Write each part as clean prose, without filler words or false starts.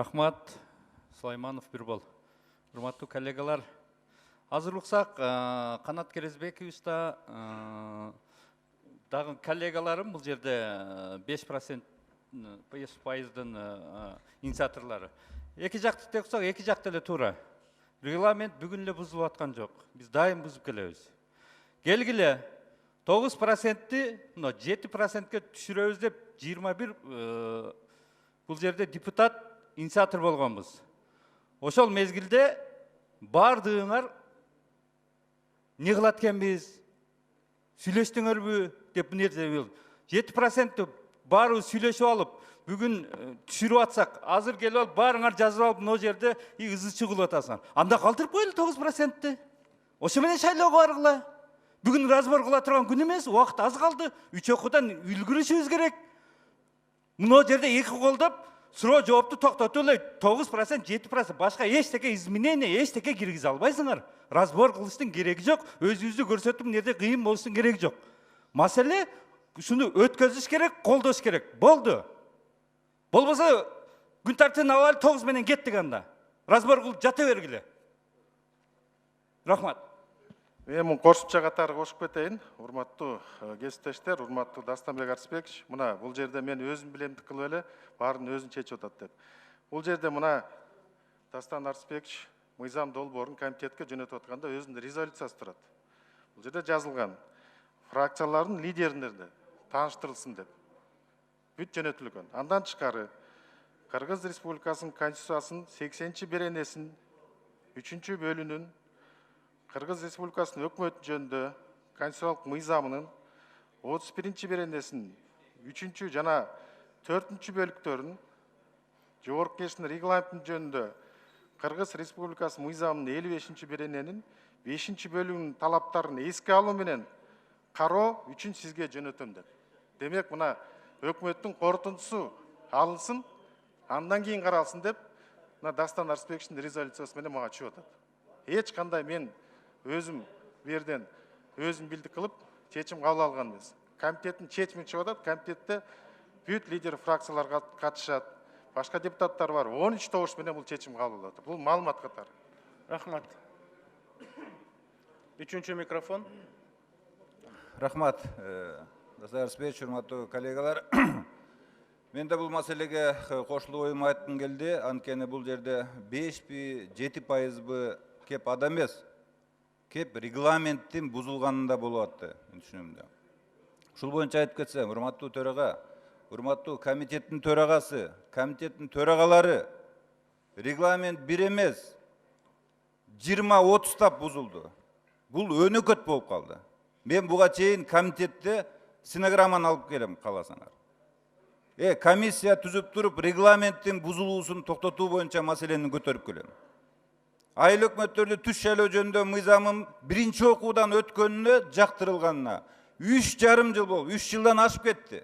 Рахмат, Сулайманов Бирбол. Урматтуу коллегалар, азырлыксак Канат Керезбекович да дагы коллегаларым бул жерде 5% инициаторлары. Эки жакты тексак, эки жакты эле туура. Регламент бүгүн эле бузулуп аткан жок. Биз дайым бузуп келебиз. Келгиле 9%-ти 7%-ке түшүрөбүз деп 21 бул жерде депутат инициатор болгонбуз. Ошол мезгилде бардыгыңар не кылат экенбиз, сүйлөштүңөрбү деп мына жерде 7% баарыбыз сүйлөшүп алып, бүгүн түшүрүп атсак, азыр келип алып баарыңар жазып алып мына жерде ызы чыгылып атасыңар. Анда калтырып коелу 9%-ти. Ошо менен шайлоого баргыла. Бүгүн разбор кыла турган күн эмес, убакыт аз калды. 3 окуудан үлгүрүшүбүз керек. Мына жерде эки колдоп суроо жоопту токтотуп эле 9%, 7% башка эчтеке изменение, эчтеке киргизе албайсыңар. Разбор кылыштын кереги жок, өзүбүздү көрсөтүп нерде кыйын болуштун кереги жок. Маселе ушуну өткөзүш керек, колдош керек. Болду. Болбосо күн тартибин алып 9 менен кеттик анда. Разбор кылып жата бергиле. Рахмат. Мен кошумча катары кошуп кетейин. Урматтуу кесиптештер, урматтуу Дастанбек Арсбекович, мына бул жерде мен өзүм билемдик кылып эле баарын өзүн чечип атат деп. Бул жерде мына Дастан Арсбекович мыйзам долбоорун комитетке жөнөтүп атканда өзүнүн резолюциясы турат. Бул жерде жазылган фракциялардын лидерлери тааныштырылсын деп. Бүт жөнөтүлгөн. Андан тышкары Кыргыз Республикасынын Конституциясынын 80-беренесинин 3-бөлүнүн Кыргыз Республикасынын өкмөтү жөнүндө конституциялык мыйзамынын 31-беренесинин 3 жана 4-бөлүктөрүн Жогорку Кеңештин регламентин жөнүндө Кыргыз Республикасынын мыйзамынын 55-берененин 5-бөлүгүнүн талаптарын эске алуу менен кароо үчүн сизге жөнөтөм деп. Демек, мына өкмөттүн корутундусу алынсын, андан кийин каралсын деп, мына Дастан Арсбековичтин резолюциясы менен мага чыгып атат. Эч кандай мен өзүм берден өзүм билдик кылып чечим кабыл алган эмес. Комитеттин чечими чыгып атат, комитетте бүт лидер фракциялар катышат. Башка депутаттар бар. 13 добуш менен бул чечим кабыл алып атат. Бул маалымат катары. Рахмат. Үчүнчү микрофон. Рахмат. Дастан Арсбекович, урматтуу коллегалар. Мен да бул маселеге кошулуп оюм айткым келди. Анткени бул жерде 5 7% кеп ада эмес. Кеп регламенттин бузулганында болуп атты, мен түшүнөм да. Ушул боюнча айтып кетсем, урматтуу төрага, урматтуу комитеттин төрагасы, комитеттин төрагалары регламент бир эмес, 20-30 тап бузулду. Бул өнөкөт болуп калды. Мен буга чейин комитетте стенограмманы алып келем, кааласаңар. Комиссия түзүп туруп, регламенттин бузулуусун токтотуу боюнча маселени көтөрүп келем. Айыл өкмөттөрдү түш шайлоо жөнүндө мыйзамым 1-окуудан өткөнүнө жактырылганына 3,5 жыл болуп, 3 жылдан ашып кетти.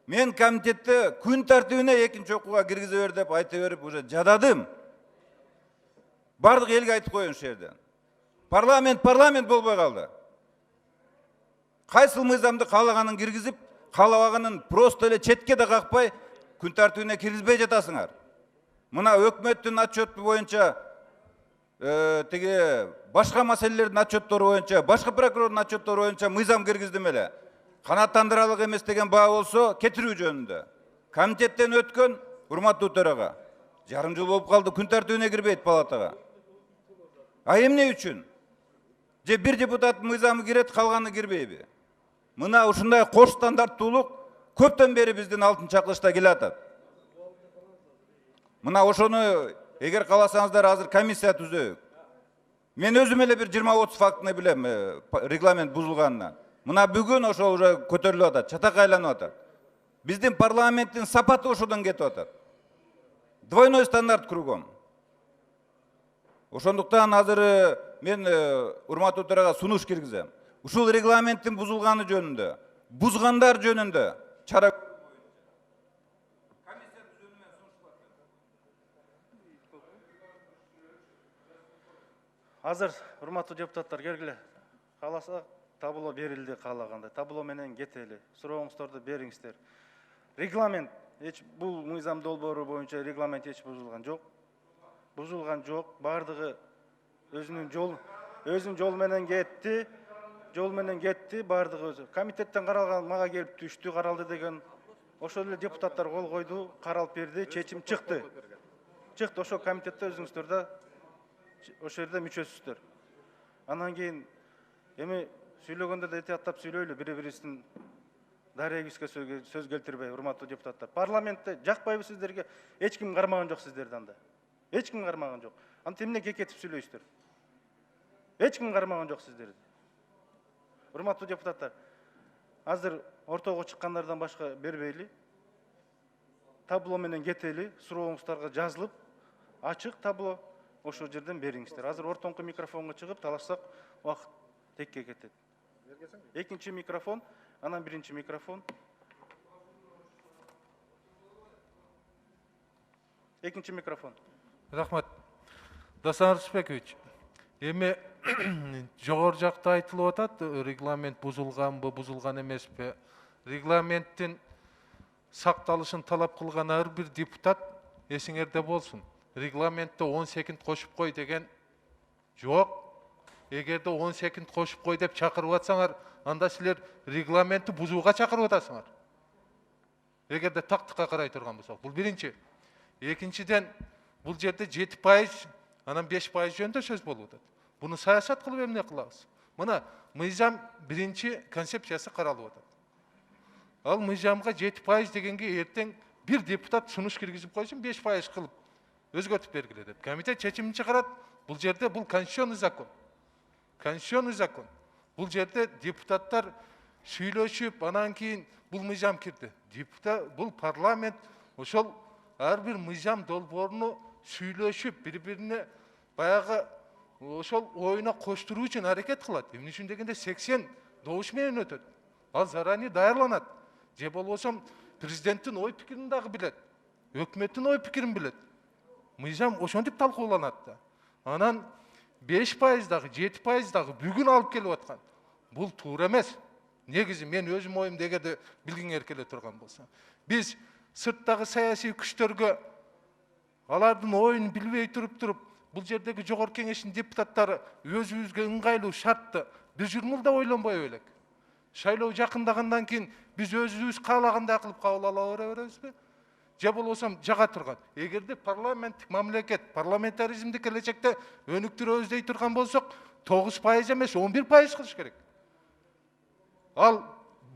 Мен комитетте күн тартибине 2-окууга киргизе бер деп айта берип уже жададым. Бардык элге айтып коеюн ушул жерден. Парламент болбой калды. Кайсыл мыйзамды каалаганын киргизип, каалабаганын просто эле четке да какпай, күн тартибине киргизбей жатасыңар. Мына өкмөттүн отчету боюнча, башка маселелердин отчеттору боюнча, башка прокурордун отчеттору боюнча мыйзам киргиздим эле. Канааттандырарлык эмес деген баа болсо, кетирүү жөнүндө. Комитеттен өткөн, урматтуу төрага, жарым жыл болуп калды, күн тартибине кирбейт палатага. Эмне үчүн? Же бир депутат мыйзамы кирет, калганы кирбейби? Мына ушундай кош стандарттуулук көптөн бери биздин алтын чакылышта келатат. Мына ошону эгер кааласаңыздар азыр комиссия түзөйүк. Мен өзүм эле бир 20-30 фактыны билем регламент бузулганынан. Мына бүгүн ошол уже көтөрүлүп атат, чатак айланып атат. Биздин парламенттин сапаты ошодон кетип атат. Двойной стандарт кругом. Ошондуктан азыр мен урматтуу төрага сунуш киргизем. Ушул регламенттин бузулганы жөнүндө, бузгандар жөнүндө чара Азыр урматтуу депутаттар келгиле. Кааласа табыло берилди каалагандай. Табыло менен кетели. Сурооңуздарды бериңиздер. Регламент бул мыйзам долбоору боюнча регламент эч бузулган жок. Бузулган жок. Бардыгы өзүнүн жол менен кетти. Жол менен кетти, бардыгы өзү. Комитеттен каралган мага келип түштү, каралды деген. Ошол эле депутаттар кол койду, каралып берди, чечим чыкты. Чыкты, ошол комитетте өзүңүздөр да ошол жерде мүчөсүздөр. Анан кийин эми сүйлөгөндө да этияттап сүйлөйлү, бири-бирибиздин дарегибизге сөз келтирбей, урматтуу депутаттар. Парламентте жакпайбы сиздерге? Эч ким кармаган жок сиздерди анда. Эч ким кармаган жок. Антип эмне кекетип сүйлөйсүздөр? Эч ким кармаган жок сиздерди. Урматтуу депутаттар, азыр ортого чыккандардан башка бербейли. Табло менен кетели, сурооңуздарга жазылып, ачык табло ошол жерден бериңиздер. Азыр ортоңку микрофонго чыгып талашсак, убакыт текке кетет. Экинчи микрофон, анан биринчи микрофон. Экинчи микрофон. Рахмат. Дастан Рысбекович, эми жогору жакта айтылып атат, регламент бузулганбы, бузулган эмеспи. Регламенттин сакталышын талап кылган ар бир депутат эсиңерде болсун. Регламентте 10 секунд кошуп кой деген жок. Эгерде 10 секунд кошуп кой деп чакырып атсаңар, анда силер регламентти бузууга чакырып атасыңар. Эгерде тактыкка карай турган болсок, бул биринчи. Экинчиден, бул жерде 7%, анан 5% жөнүндө сөз болуп атат. Буну саясат кылып эмне кылабыз? Мына мыйзам биринчи концепциясы каралып атат. Ал мыйзамга 7% дегенге эртең бир депутат сунуш киргизип койсун, 5% кылып өзгөртүп бергиле деп. Комитет чечимин чыгарат. Бул жерде бул конституционный закон. Конституционный закон. Бул жерде депутаттар сүйлөшүп, анан кийин бул мыйзам кирди. Депутат, бул парламент ошол ар бир мыйзам долбооруну сүйлөшүп, бири-бирине баягы ошол оюна коштуруу үчүн аракет кылат. Эмне үчүн дегенде 80 добуш менен өтөт. Ал заранее даярланат. Же болбосо президенттин ой пикирин дагы билет. Өкмөттүн ой пикирин билет. Мыйзам ошентип талкууланат да. Анан 5% дагы, 7% дагы бүгүн алып келип аткан. Бул туура эмес. Негизи мен өзүм оюмду эгерде билгиңер келе турган болсо. Биз сырттагы саясий күчтөргө алардын оюн билбей туруп, бул жердеги жогорку кеңештин депутаттары өзүбүзгө ыңгайлуу шартты бир журмулда ойлонбой элек. Шайлоо жакындагандан кийин биз өзүбүз каалагандай кылып кабыл ала беребизби? Же болбосо жага турган. Эгерде парламенттик мамлекет, парламентаризмди келечекте өнүктүрөбүз дей турган болсок, 9% эмес, 11% кылыш керек. Ал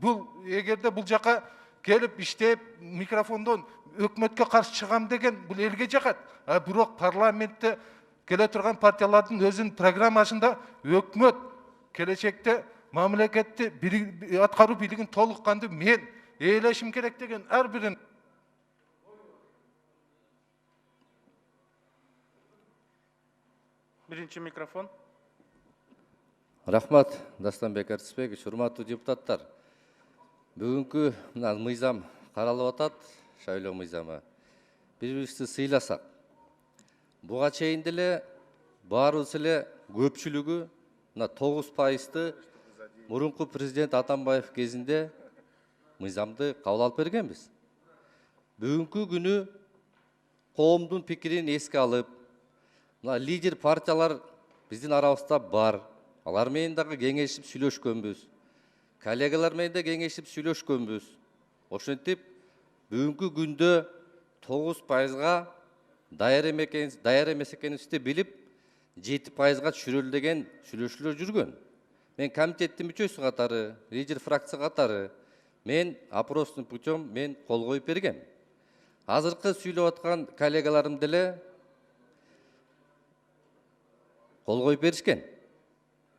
бул эгерде бул жака келип иштеп микрофондон өкмөткө каршы чыгам деген бул элге жагат. А бирок парламентте келе турган партиялардын өзүнүн программасында өкмөт келечекте мамлекетти аткаруу бийлигин толук кандуу мен ээлешим керек деген ар бирин. Биринчи микрофон. Рахмат, Дастанбек Артисбекович, урматтуу депутаттар. Бүгүнкү мына мыйзам каралып атат, шайлоо мыйзамы. Бири-бирибизди сыйласак. Буга чейин деле баарыбыз эле көпчүлүгү мына 9%-ты мурунку президент Атамбаев кезинде мыйзамды кабыл алып бергенбиз. Бүгүнкү күнү коомдун пикирин эске алып, мына лидер партиялар биздин арабызда бар. Алар менен дагы кеңешип сүйлөшкөнбүз. Коллегалар менен да кеңешип сүйлөшкөнбүз. Ошентип бүгүнкү күндө 9%-га даяр эмес экенибизди билип, 7%-га түшүрөлү деген сүйлөшүүлөр жүргөн. Мен комитеттин мүчөсү катары, лидер фракция катары, мен опростун путем мен кол коюп бергем. Азыркы сүйлөп аткан коллегаларым деле кол коюп беришкен.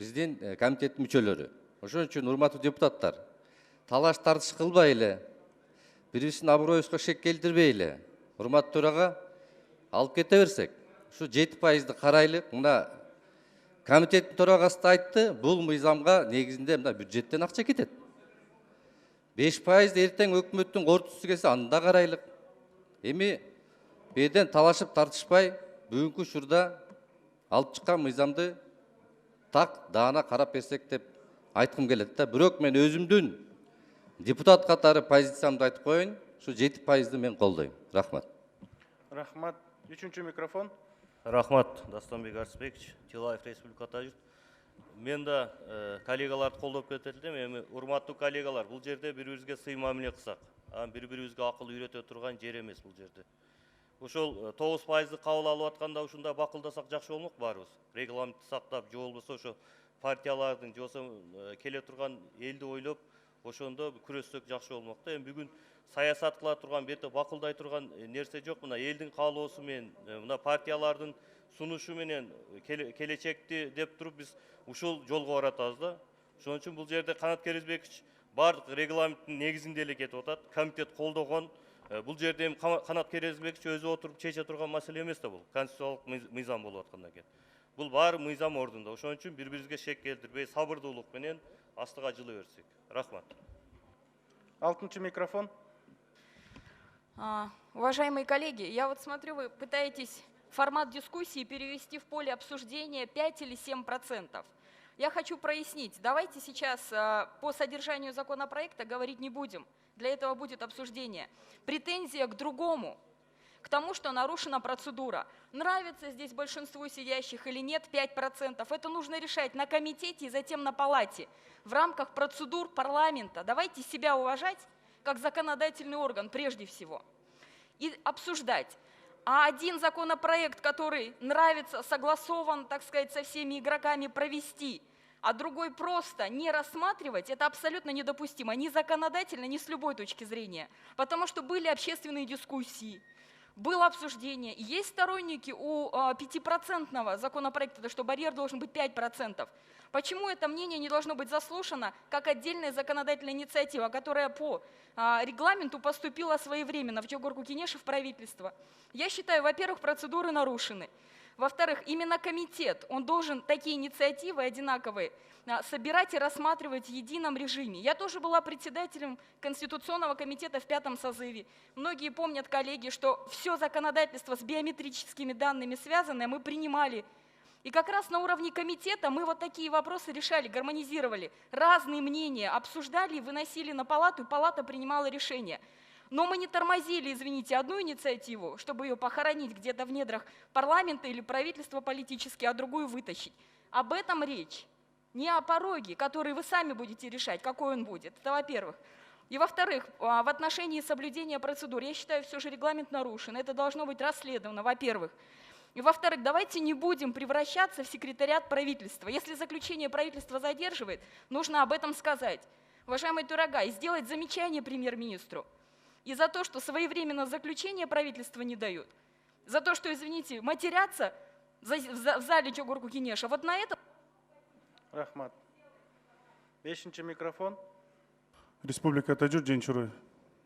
Биздин комитеттин мүчөлөрү. Ошон үчүн урматтуу депутаттар, талаш тартыш кылбай эле, бирибиздин аброюбузга шек келтирбей эле, урматтуу төрага алып кете берсек, ушу 7%-ды карайлык. Мына комитеттин төрагасы да айтты, бул мыйзамга негизинде мына бюджеттен акча кетет. 5%-ды эртең өкмөттүн кортусу келсе, анда карайлык. Эми беден талашып тартышпай, бүгүнкү учурда алып чыккан мыйзамды так даана карап берсек деп айткым келет да. Бирок мен өзүмдүн депутат катары позициямды айтып коеюн. Ушу 7%ды мен колдойм. Рахмат. Рахмат. Үчүнчү микрофон. Рахмат, Дастанбек Арсбекович, Тилаев Республика жүр. Мен да коллегаларды қолдап кетелдім. Эми урматтуу коллегалар, бұл жерде бір-бірізге сый мамиле кылсак, бір-бірізге акыл үйрөтө турган жер эмес бұл жерде. Ошол 9%ды кабыл алып атканда ушунда бакылдасак жакшы болмок барыбыз. Регламентти сактап, же болбосо ошо партиялардын, же болбосо келе турган элди ойлоп, ошондо күрөссөк жакшы болмок да. Эми бүгүн саясат кыла турган, бетте бакылдай турган нерсе жок. Мына элдин каалоосу менен, мына партиялардын сунушу менен келечекти деп туруп биз ушул жолго баратабыз да. Ошон үчүн бул жерде Канат Керезбекович бардык регламенттин негизинде эле кетип атат. Комитет колдогон. Бул жерде эми Канат Керезбекович өзү отуруп чече турган маселе эмес да бул. Конституциялык мыйзам болуп аткандан кийин. Бул баары мыйзам ордунда. Ошон үчүн бири-бирибизге шек келтирбей, сабырдуулук менен астыга жылы берсек. Рахмат. 6-й микрофон. Уважаемые коллеги, я вот смотрю, вы пытаетесь формат дискуссии перевести в поле обсуждения 5 или 7%. Я хочу прояснить. Давайте сейчас по содержанию законопроекта говорить не будем. Для этого будет обсуждение. Претензия к другому, к тому, что нарушена процедура. Нравится здесь большинству сидящих или нет 5%. Это нужно решать на комитете и затем на палате. В рамках процедур парламента. Давайте себя уважать как законодательный орган прежде всего. И обсуждать. А один законопроект, который нравится, согласован, так сказать, со всеми игроками, провести, а другой просто не рассматривать, это абсолютно недопустимо. Ни законодательно, ни с любой точки зрения. Потому что были общественные дискуссии, было обсуждение. И есть сторонники у 5% законопроекта, что барьер должен быть 5%. Почему это мнение не должно быть заслушано как отдельная законодательная инициатива, которая по регламенту поступила своевременно в Жогорку Кенешев правительство? Я считаю, во-первых, процедуры нарушены. Во-вторых, именно комитет, он должен такие инициативы одинаковые собирать и рассматривать в едином режиме. Я тоже была председателем Конституционного комитета в 5-м созыве. Многие помнят, коллеги, что все законодательство с биометрическими данными связанное мы принимали. И как раз на уровне комитета мы вот такие вопросы решали, гармонизировали. Разные мнения обсуждали и выносили на палату, и палата принимала решение. Но мы не тормозили, извините, одну инициативу, чтобы ее похоронить где-то в недрах парламента или правительства политически, а другую вытащить. Об этом речь. Не о пороге, который вы сами будете решать, какой он будет. Это во-первых. И во-вторых, в отношении соблюдения процедур, я считаю, все же регламент нарушен. Это должно быть расследовано, во-первых. И во-вторых, давайте не будем превращаться в секретариат правительства. Если заключение правительства задерживает, нужно об этом сказать. Уважаемый Турагай, сделать замечание премьер-министру. И за то, что своевременно заключение правительства не дают. За то, что, извините, матерятся в зале Жогорку Кенеша. Вот на это... Рахмат. 5-ші микрофон. Республика Тажур Женчурой.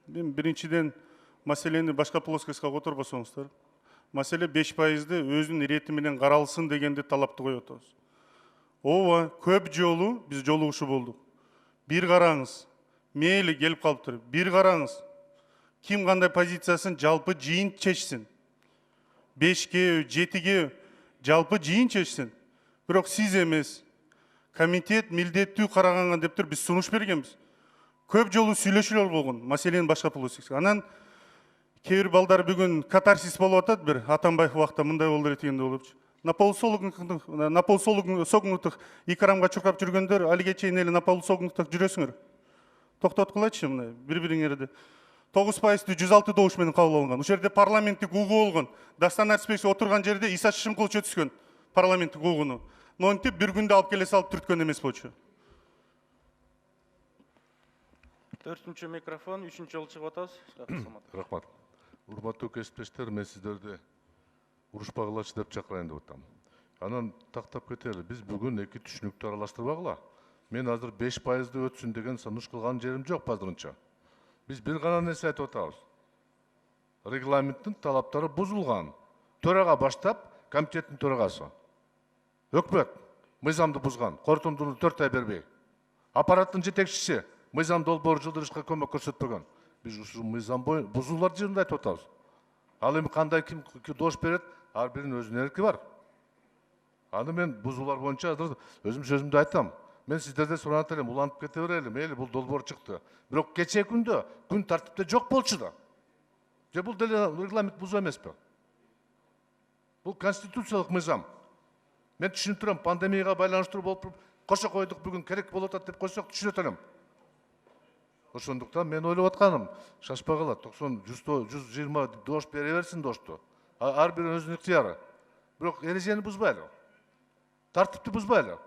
Мен биринчиден маселени башка плоскостька которбосоңуздар. Маселе 5%ды өзүнүн ирети менен каралсын дегенди талапты коюп атабыз. Ооба, көп жолу биз жолугушуу болдук. Бир караңыз, мейли келип калыптыр. Бир караңыз. Ким кандай позициясын жалпы жыйын чечсин. 5-ге, 7-ге жалпы жыйын чечсин. Бирок сиз эмес. Комитет милдеттүү караганга деп туруп биз сунуш бергенбиз. Көп жолу сүйлөшүүлөр болгон, маселенин башка плоскостька. Анан кээ бир балдар бүгүн катарсис болуп атат, бир Атамбаев убакта мындай болду дегенде болупчу. На полусогнутых икрамга чуркап жүргөндөр алиге чейин эле на полусогнутых жүрөсүңөр. Токтоткулачы мына бири-бириңерди. 9%ды 106 добуш менен кабыл алынган. Ушул жерде парламенттик угуу болгон. Дастан Арсбекович отурган жерде Иса Шишимкулович өтүскөн парламенттик угууну. Монтип бир күндө алып келе салып түрткөн эмес болчу. 4-ші микрофон, 3-ші жол чыгып атабыз. Рахмат. Урматтуу кесиптештер, мен сиздерди урушпагылачы деп чакырайын деп атам. Анан тактап кетели. Биз бүгүн эки түшүнүктү аралаштырбагыла. Мен азыр 5%ды өтсүн деген сунуш кылган жерим жок азырынча. Биз бир гана нерсе айтып атабыз. Регламенттин талаптары бузулган. Төрага баштап, комитеттин төрагасы. Өкмөт мыйзамды бузган, корутундууну 4 ай бербей. Аппараттын жетекчиси мыйзам долбоору жылдырышка көмөк көрсөтпөгөн. Биз ушул мыйзам бузуулар жөнүндө айтып атабыз. Ал эми кандай ким дош берет, ар биринин өзүнүн эрки бар. Аны мен бузуулар боюнча азыр өзүм сөзүмдү айтам. Мен сиздерден суранат элем, улантып кете берели, мейли бул долбоор чыкты. Бирок кечээ күндө күн тартипте жок болчу да. же бул деле регламент бузуу эмеспи? Бул конституциялык мыйзам. Мен түшүнүп турам, пандемияга байланыштыруу болуп туруп, кошо койдук бүгүн керек болуп атат деп койсок түшүнөт элем. Ошондуктан мен ойлоп атканым, шашпагыла 120 дош бере берсин дошту. Ар биринин өзүнүн ыктыяры. Бирок эрежени бузбайлы. Тартипти бузбайлы.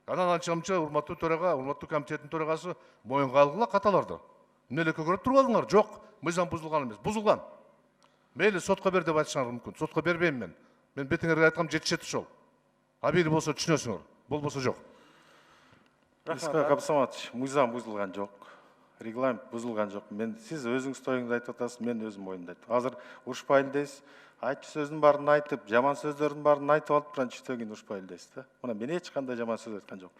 Анан анча-мынча урматтуу төрага, урматтуу комитеттин төрагасы моюнга алгыла каталарды. Эмне эле көгөрөп туруп алдыңар? Жок, мыйзам бузулган эмес. Бузулган. Мейли сотко бер деп айтышыңар мүмкүн. Сотко бербейм мен. Мен бетиңерге айткам жетишет ошол. Абийли болсо түшүнөсүңөр, болбосо жок. Искак Абсаматович, мыйзам бузулган жок. Регламент бузулган жок. Сиз өзүңүз оюңузду айтып атасыз, мен өзүм оюмду айттым. Азыр урушпайлы дейсиз. Айтчу сөздүн баарын айтып, жаман сөздөрдүн баарын айтып алып, анан түштөн кийин урушпайлы дейсиз да. Мына мен эч кандай жаман сөз айткан жок.